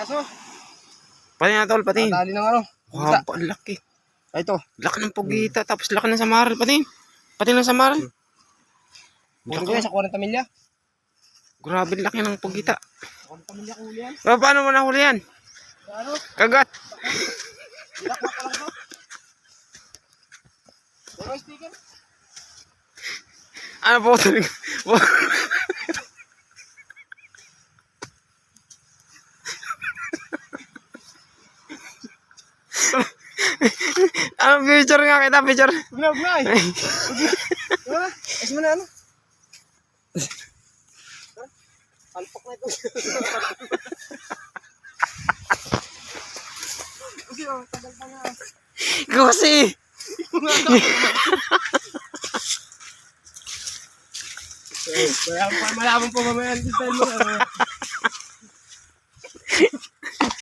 piraso. Patin na tol, patin. Dali ng ano. Wow, ang laki. Ay, ito. Laki ng pugita, tapos laki ng samaral, patin. Patin ng samaral. Puro ko yan sa 40 milya. Grabe, laki ng pugita. 40 milya ko huli yan. Paano mo nahuli yan? Ano? Kagat. Ilak na pa lang ito. Wala sticker. Ano po? Ano, picture nga kita, picture. Vlog na eh. Wala. Ayos mo na ano. Alpok na ito. Kasi oh, tagal pa nga. Kasi. Malaman po mamaya ang style mo.